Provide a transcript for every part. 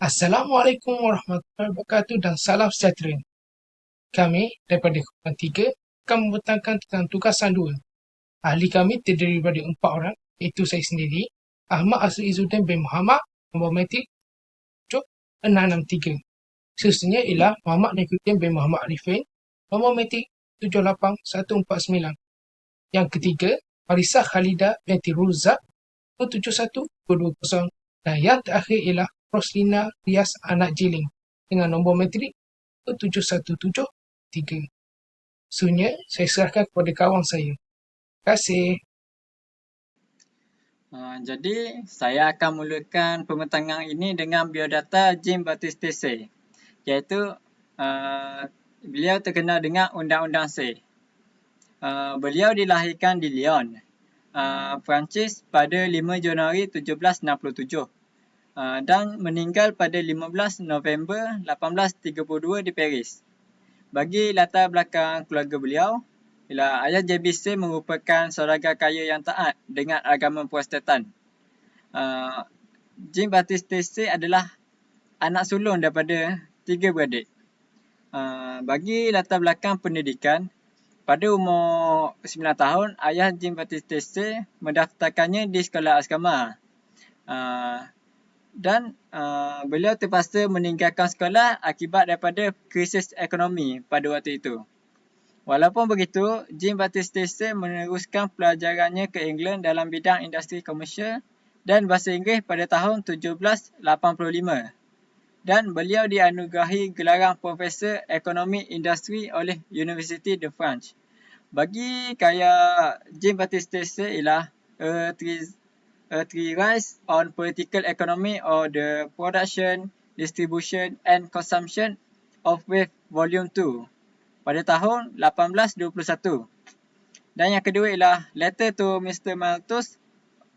Assalamualaikum warahmatullahi wabarakatuh dan salam sejahtera. Kami daripada Kumpulan 3 akan membentangkan tentang tugasan 2. Ahli kami terdiri daripada 4 orang, iaitu saya sendiri, Ahmad Asri Izzuddin bin Muhammad, nombor metrik 663. Seterusnya ialah Muhammad Nikuddin bin Muhammad Arifin, nombor metrik 78149. Yang ketiga, Farisah Khalidah binti Ruzak, nombor 71220. Dan yang terakhir ialah Roslina Rias Anak Jiling dengan nombor metrik 7173. Seterusnya, saya serahkan kepada kawan saya. Terima kasih. Jadi, saya akan mulakan pembentangan ini dengan biodata Jean-Baptiste Say, iaitu beliau terkenal dengan Undang-Undang Say. Beliau dilahirkan di Lyon, Perancis pada 5 Januari 1767 dan meninggal pada 15 November 1832 di Paris. Bagi latar belakang keluarga beliau, ayah JBC merupakan saudagar kaya yang taat dengan agama Protestan. Jean-Baptiste Say adalah anak sulung daripada 3 beradik. Bagi latar belakang pendidikan, pada umur 9 tahun, ayah Jean-Baptiste Say mendaftarkannya di sekolah asrama. Dan beliau terpaksa meninggalkan sekolah akibat daripada krisis ekonomi pada waktu itu. Walaupun begitu, Jean-Baptiste Say meneruskan pelajarannya ke England dalam bidang industri komersial dan bahasa Inggeris pada tahun 1785. Dan beliau dianugerahi gelaran Profesor Ekonomi Industri oleh University de France. Bagi karya Jean-Baptiste Say ialah A Treatise on Political Economy or the Production, Distribution and Consumption of Wealth Volume 2 pada tahun 1821. Dan yang kedua ialah Letter to Mr. Malthus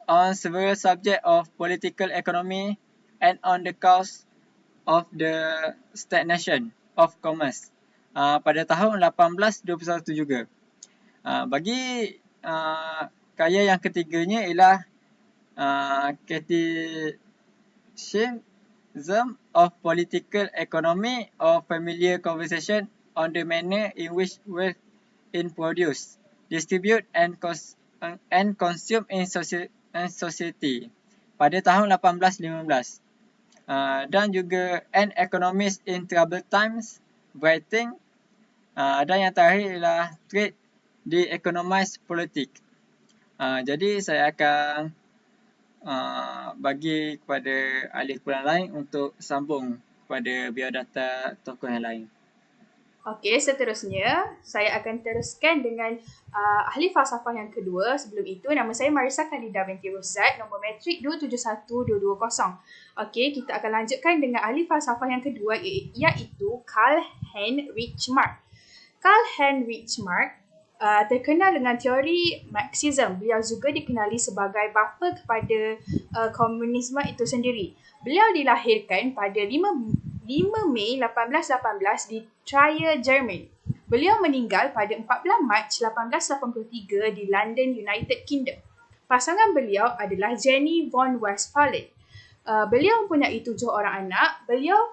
on several subjects of political economy and on the cause of the stagnation of commerce pada tahun 1821 juga. Bagi karya yang ketiganya ialah Criticism of Political Economy or Familiar Conversation on the manner in which wealth is produced, distributed and consumed in society pada tahun 1815. Dan juga An Economist in Troubled Times, Writing. Dan yang terakhir ialah Trade, The Economized Politics. Jadi saya akan bagi kepada ahli kumpulan lain untuk sambung pada biodata tokoh yang lain. Okey, seterusnya saya akan teruskan dengan ahli falsafah yang kedua. Sebelum itu, nama saya Marisa Khalidah binti Ruzak, nombor metrik 271220. Okey, kita akan lanjutkan dengan ahli falsafah yang kedua iaitu Karl-Heinrich Marx. Karl-Heinrich Marx terkenal dengan teori Marxism. Beliau juga dikenali sebagai bapa kepada komunisme itu sendiri. Beliau dilahirkan pada 5 Mei 1818 di Trier, Jerman. Beliau meninggal pada 14 Mac 1883 di London, United Kingdom. Pasangan beliau adalah Jenny von Westphalen. Beliau mempunyai 7 orang anak. Beliau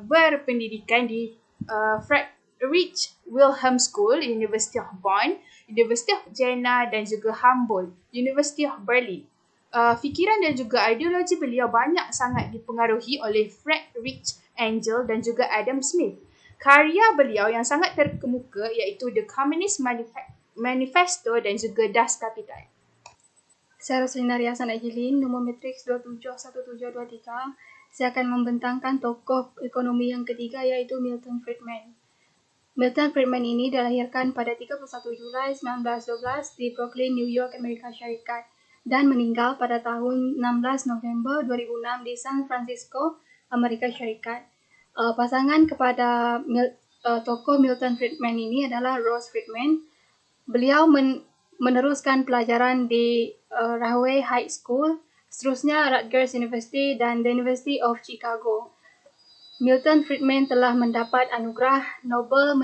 berpendidikan di Friedrich Wilhelm School, University of Bonn, University of Jena dan juga Humboldt, University of Berlin. Fikiran dan juga ideologi beliau banyak sangat dipengaruhi oleh Friedrich Engels dan juga Adam Smith. Karya beliau yang sangat terkemuka iaitu The Communist Manifesto dan juga Das Kapital. Saya Roslina Rias Anak Jiling, nombor matriks 271723. Saya akan membentangkan tokoh ekonomi yang ketiga iaitu Milton Friedman. Milton Friedman ini dilahirkan pada 31 Julai 1912 di Brooklyn, New York, Amerika Syarikat dan meninggal pada tahun 16 November 2006 di San Francisco, Amerika Syarikat. Pasangan kepada tokoh Milton Friedman ini adalah Rose Friedman. Beliau meneruskan pelajaran di Rahway High School, seterusnya Rutgers University dan the University of Chicago. Milton Friedman telah mendapat anugerah Nobel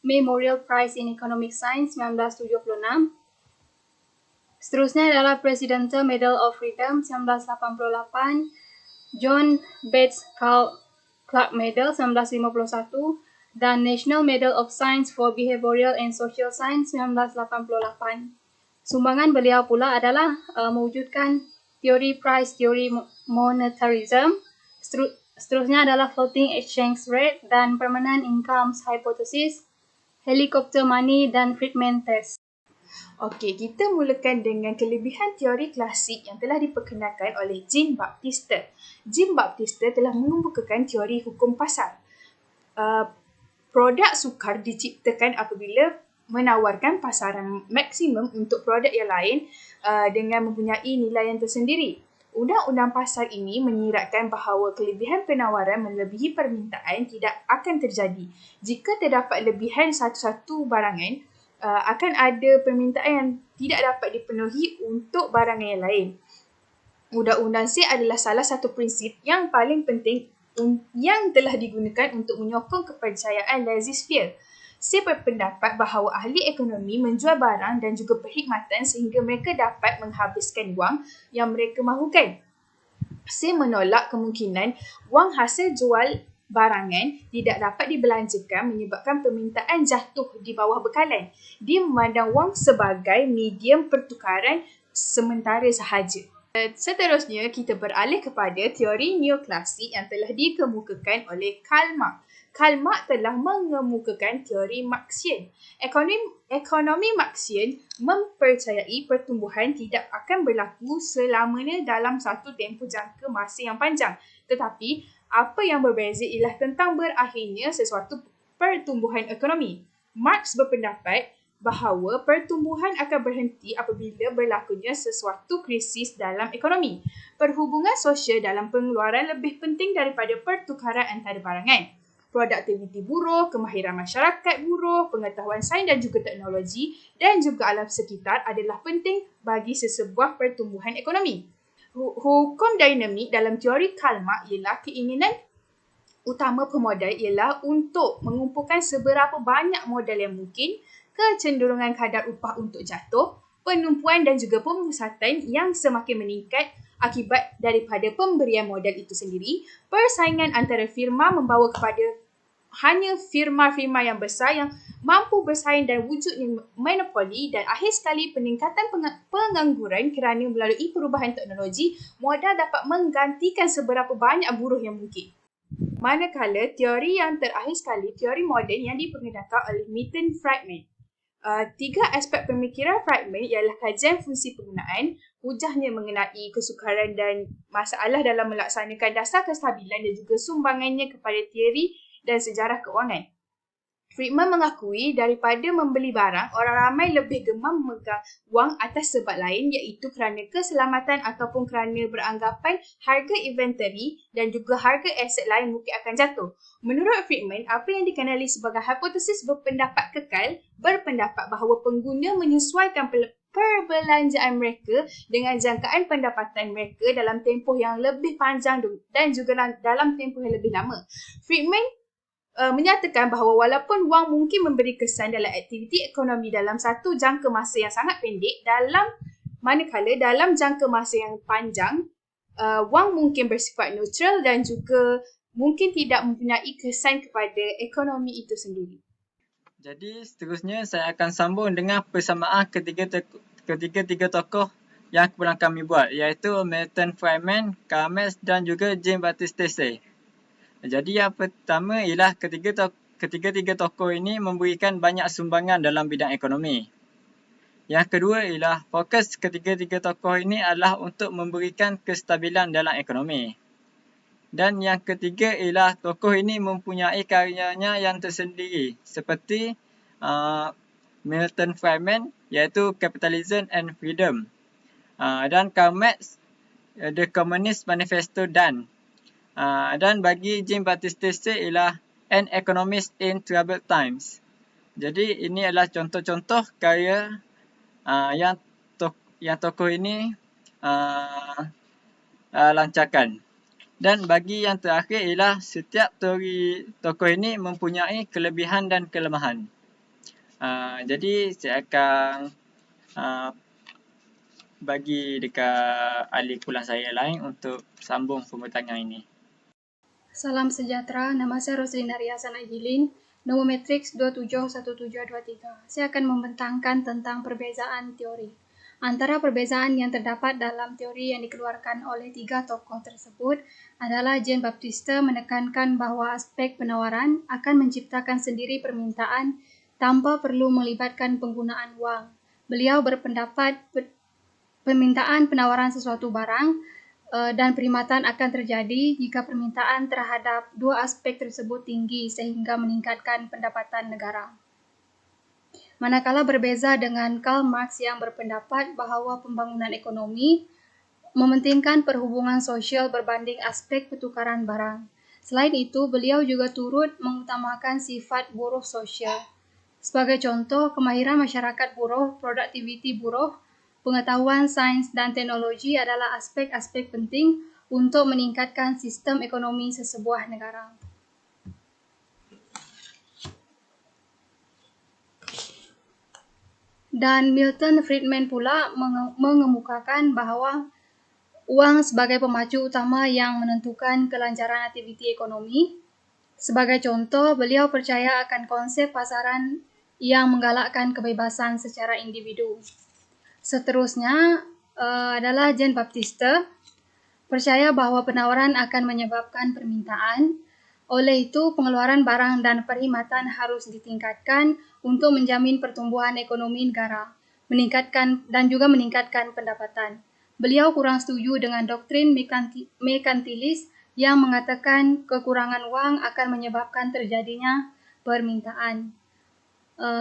Memorial Prize in Economic Science 1976. Seterusnya adalah Presidential Medal of Freedom 1988, John Bates Clark Medal 1951, dan National Medal of Science for Behavioral and Social Science 1988. Sumbangan beliau pula adalah mewujudkan teori price, teori monetarism, seterusnya adalah floating exchange rate dan permanent incomes hypothesis, helicopter money dan Friedman test. Okey, kita mulakan dengan kelebihan teori klasik yang telah diperkenalkan oleh Jean-Baptiste. Jean-Baptiste telah mengemukakan teori hukum pasar. Produk sukar diciptakan apabila menawarkan pasaran maksimum untuk produk yang lain dengan mempunyai nilai yang tersendiri. Undang-undang pasar ini menyiratkan bahawa kelebihan penawaran melebihi permintaan tidak akan terjadi. Jika terdapat lebihan satu-satu barangan, akan ada permintaan yang tidak dapat dipenuhi untuk barangan yang lain. Undang-undang C adalah salah satu prinsip yang paling penting yang telah digunakan untuk menyokong kepercayaan laissez-faire. C berpendapat bahawa ahli ekonomi menjual barang dan juga perkhidmatan sehingga mereka dapat menghabiskan wang yang mereka mahukan. C menolak kemungkinan wang hasil jual barangan tidak dapat dibelanjakan menyebabkan permintaan jatuh di bawah bekalan. Dia memandang wang sebagai medium pertukaran sementara sahaja. Seterusnya, kita beralih kepada teori neoklasik yang telah dikemukakan oleh Karl Marx. Karl Marx telah mengemukakan teori Marxian. Ekonomi Marxian mempercayai pertumbuhan tidak akan berlaku selamanya dalam satu tempoh jangka masa yang panjang. Tetapi, apa yang berbeza ialah tentang berakhirnya sesuatu pertumbuhan ekonomi. Marx berpendapat bahawa pertumbuhan akan berhenti apabila berlakunya sesuatu krisis dalam ekonomi. Perhubungan sosial dalam pengeluaran lebih penting daripada pertukaran antara barangan. Produktiviti buruh, kemahiran masyarakat buruh, pengetahuan sains dan juga teknologi dan juga alam sekitar adalah penting bagi sesebuah pertumbuhan ekonomi. Hukum dinamik dalam teori Karl Marx ialah keinginan utama pemodal ialah untuk mengumpulkan seberapa banyak modal yang mungkin, kecenderungan kadar upah untuk jatuh, penumpuan dan juga pemusatan yang semakin meningkat akibat daripada pemberian modal itu sendiri. Persaingan antara firma membawa kepada hanya firma-firma yang besar yang mampu bersaing dan wujudnya monopoli, dan akhir sekali peningkatan pengangguran kerana melalui perubahan teknologi, modal dapat menggantikan seberapa banyak buruh yang mungkin. Manakala teori yang terakhir sekali, teori moden yang diperkenalkan oleh Milton Friedman. Tiga aspek pemikiran Friedman ialah kajian fungsi penggunaan, hujahnya mengenai kesukaran dan masalah dalam melaksanakan dasar kestabilan dan juga sumbangannya kepada teori dan sejarah keuangan. Friedman mengakui daripada membeli barang, orang ramai lebih gemar memegang wang atas sebab lain, iaitu kerana keselamatan ataupun kerana beranggapan harga inventory dan juga harga aset lain mungkin akan jatuh. Menurut Friedman, apa yang dikenali sebagai hipotesis berpendapat kekal berpendapat bahawa pengguna menyesuaikan perbelanjaan mereka dengan jangkaan pendapatan mereka dalam tempoh yang lebih panjang dan juga dalam tempoh yang lebih lama. Friedman menyatakan bahawa walaupun wang mungkin memberi kesan dalam aktiviti ekonomi dalam satu jangka masa yang sangat pendek, manakala dalam jangka masa yang panjang, wang mungkin bersifat neutral dan juga mungkin tidak mempunyai kesan kepada ekonomi itu sendiri. Jadi seterusnya saya akan sambung dengan persamaan ketiga tokoh yang pernah kami buat, iaitu Milton Friedman, Karl Marx dan juga Jean-Baptiste Tese. Jadi yang pertama ialah ketiga tokoh ini memberikan banyak sumbangan dalam bidang ekonomi. Yang kedua ialah fokus ketiga tokoh ini adalah untuk memberikan kestabilan dalam ekonomi. Dan yang ketiga ialah tokoh ini mempunyai karyanya yang tersendiri seperti Milton Friedman iaitu Capitalism and Freedom, dan Karl Marx The Communist Manifesto dan bagi Jean-Baptiste Tese ialah An Economist in Troubled Times. Jadi ini adalah contoh-contoh karya yang tokoh ini lancarkan. Dan bagi yang terakhir ialah setiap teori tokoh ini mempunyai kelebihan dan kelemahan. Jadi saya akan bagi dekat ahli kuliah saya lain untuk sambung pembentangan ini. Salam sejahtera, nama saya Roslina Riasan Agilin, nombor matriks 271723. Saya akan membentangkan tentang perbezaan teori. Antara perbezaan yang terdapat dalam teori yang dikeluarkan oleh tiga tokoh tersebut adalah Jean Baptiste menekankan bahawa aspek penawaran akan menciptakan sendiri permintaan tanpa perlu melibatkan penggunaan wang. Beliau berpendapat permintaan penawaran sesuatu barang dan perkhidmatan akan terjadi jika permintaan terhadap dua aspek tersebut tinggi sehingga meningkatkan pendapatan negara. Manakala berbeza dengan Karl Marx yang berpendapat bahawa pembangunan ekonomi mementingkan perhubungan sosial berbanding aspek pertukaran barang. Selain itu, beliau juga turut mengutamakan sifat buruh sosial. Sebagai contoh, kemahiran masyarakat buruh, produktiviti buruh, pengetahuan sains dan teknologi adalah aspek-aspek penting untuk meningkatkan sistem ekonomi sesebuah negara. Dan Milton Friedman pula mengemukakan bahawa wang sebagai pemacu utama yang menentukan kelancaran aktiviti ekonomi. Sebagai contoh, beliau percaya akan konsep pasaran yang menggalakkan kebebasan secara individu. Seterusnya adalah Jean Baptiste percaya bahawa penawaran akan menyebabkan permintaan. Oleh itu, pengeluaran barang dan perkhidmatan harus ditingkatkan untuk menjamin pertumbuhan ekonomi negara, meningkatkan pendapatan. Beliau kurang setuju dengan doktrin merkantilis yang mengatakan kekurangan wang akan menyebabkan terjadinya permintaan.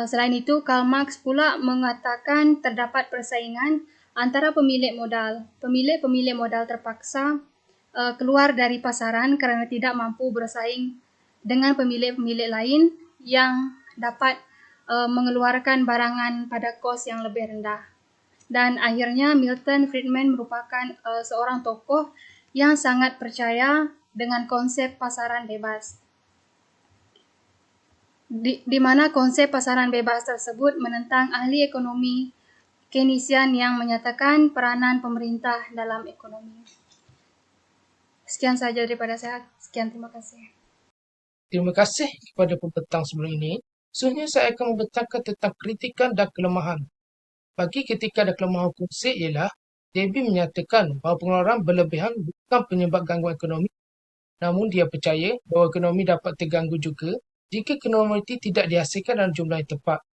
Selain itu, Karl Marx pula mengatakan terdapat persaingan antara pemilik modal. Pemilik modal terpaksa keluar dari pasaran kerana tidak mampu bersaing dengan pemilik lain yang dapat mengeluarkan barangan pada kos yang lebih rendah. Dan akhirnya Milton Friedman merupakan seorang tokoh yang sangat percaya dengan konsep pasaran bebas. Di mana konsep pasaran bebas tersebut menentang ahli ekonomi Keynesian yang menyatakan peranan pemerintah dalam ekonomi. Sekian sahaja daripada saya. Sekian, terima kasih. Terima kasih kepada pembentang sebelum ini. Seterusnya saya akan membentangkan tentang kritikan dan kelemahan. Bagi kritikan dan kelemahan hukum C ialah Debbie menyatakan bahawa pengeluaran berlebihan bukan penyebab gangguan ekonomi, namun dia percaya bahawa ekonomi dapat terganggu juga jika komoditi tidak dihasilkan dalam jumlah yang tepat.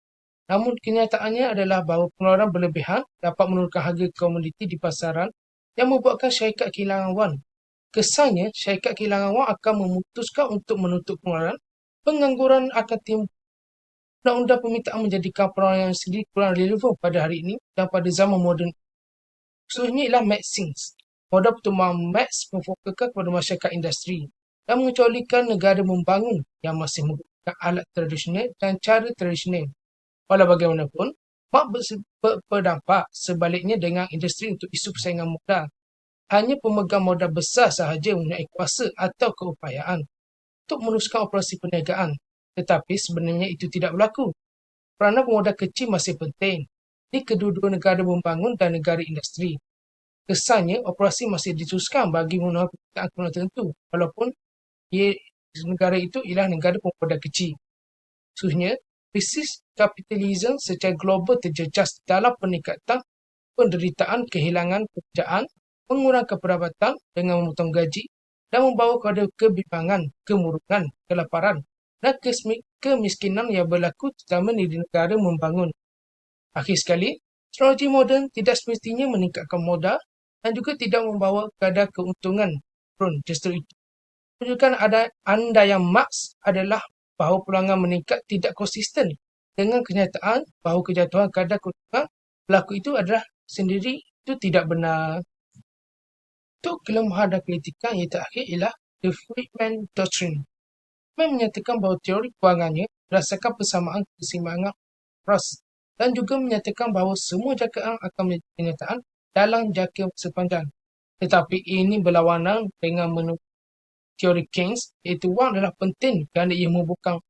Namun kenyataannya adalah bahawa pengeluaran berlebihan dapat menurunkan harga komoditi di pasaran yang membuatkan syarikat kehilangan wang. Kesannya, syarikat kehilangan wang akan memutuskan untuk menutup pengeluaran, pengangguran akan timbul. Undang-undang permintaan menjadikan pengeluaran yang sendiri kurang relevan pada hari ini dan pada zaman moden. Seterusnya ialah Maxings. Modal pertumbuhan Max memfokuskan kepada masyarakat industri dan mengecualikan negara membangun yang masih menggunakan alat tradisional dan cara tradisional. Walau bagaimanapun, Marx berdampak sebaliknya dengan industri untuk isu persaingan modal. Hanya pemegang modal besar sahaja mempunyai kuasa atau keupayaan untuk meneruskan operasi perniagaan. Tetapi sebenarnya itu tidak berlaku. Peranan pemodal kecil masih penting di kedua-dua negara membangun dan negara industri. Kesannya, operasi masih diteruskan bagi memenuhi permintaan tertentu, walaupun negara itu ialah negara pemodal kecil. Seterusnya, krisis kapitalisme secara global terjejas dalam peningkatan penderitaan kehilangan pekerjaan, mengurangkan pendapatan dengan memotong gaji dan membawa kepada kebimbangan, kemurungan, kelaparan dan kemiskinan yang berlaku terutama di negara membangun. Akhir sekali, teknologi moden tidak semestinya meningkatkan modal dan juga tidak membawa kepada keuntungan. Justru itu menunjukkan andaian Marx adalah bahawa peluangan meningkat tidak konsisten dengan kenyataan bahawa kejatuhan kadar keuntungan berlaku itu adalah sendiri itu tidak benar. Untuk kelemahan dan kritikan yang terakhir ialah The Friedman Doctrine. Friedman menyatakan bahawa teori kewangannya berdasarkan persamaan keseimbangan ras dan juga menyatakan bahawa semua jangkaan akan menjadi kenyataan dalam jangka sepanjang. Tetapi ini berlawanan dengan menurut teori Keynes, iaitu wang adalah penting kerana ia menghubungkan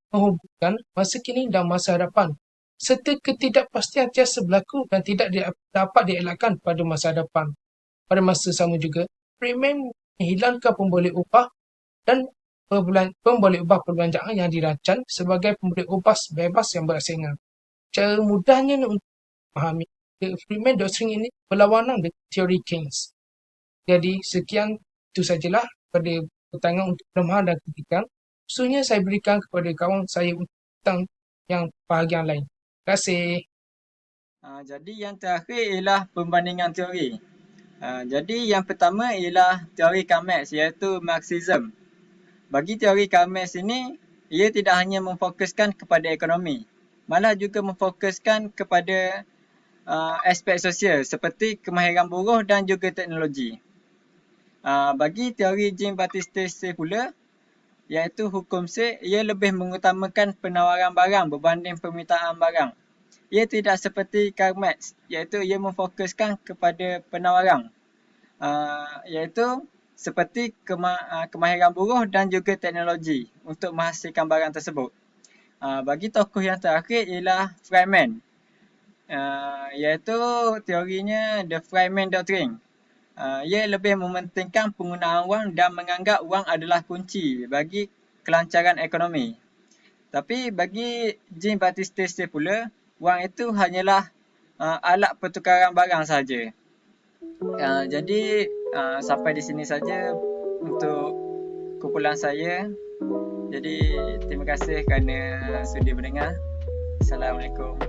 masa kini dan masa hadapan. serta ketidakpastian sentiasa berlaku dan tidak dapat dielakkan pada masa depan. Pada masa sama juga, Friedman menghilangkan pemboleh upah dan pemboleh upah perbelanjaan yang dirancang sebagai pemboleh upah bebas yang bersaingan. Cara mudahnya untuk memahami Friedman doktrin ini berlawanan dengan teori Keynes. Jadi sekian itu sajalah pada pertanyaan untuk pelemahan dan kritikan. Khususnya saya berikan kepada kawan saya tentang yang bahagian lain. Terima kasih. Jadi yang terakhir ialah pembandingan teori. Jadi yang pertama ialah teori Karl Marx, iaitu Marxism. Bagi teori Karl Marx ini, ia tidak hanya memfokuskan kepada ekonomi, malah juga memfokuskan kepada aspek sosial seperti kemahiran buruh dan juga teknologi. Bagi teori Jean-Baptiste Say pula, iaitu hukum Say, ia lebih mengutamakan penawaran barang berbanding permintaan barang. Ia tidak seperti Karl Marx, iaitu ia memfokuskan kepada penawaran, iaitu seperti kemahiran buruh dan juga teknologi untuk menghasilkan barang tersebut. Bagi tokoh yang terakhir ialah Friedman, iaitu teorinya The Friedman Doctrine. Ia lebih mementingkan penggunaan wang dan menganggap wang adalah kunci bagi kelancaran ekonomi. Tapi bagi Jean-Baptiste Say pula, wang itu hanyalah alat pertukaran barang sahaja. Jadi sampai di sini saja untuk kumpulan saya. Jadi terima kasih kerana sudi mendengar. Assalamualaikum.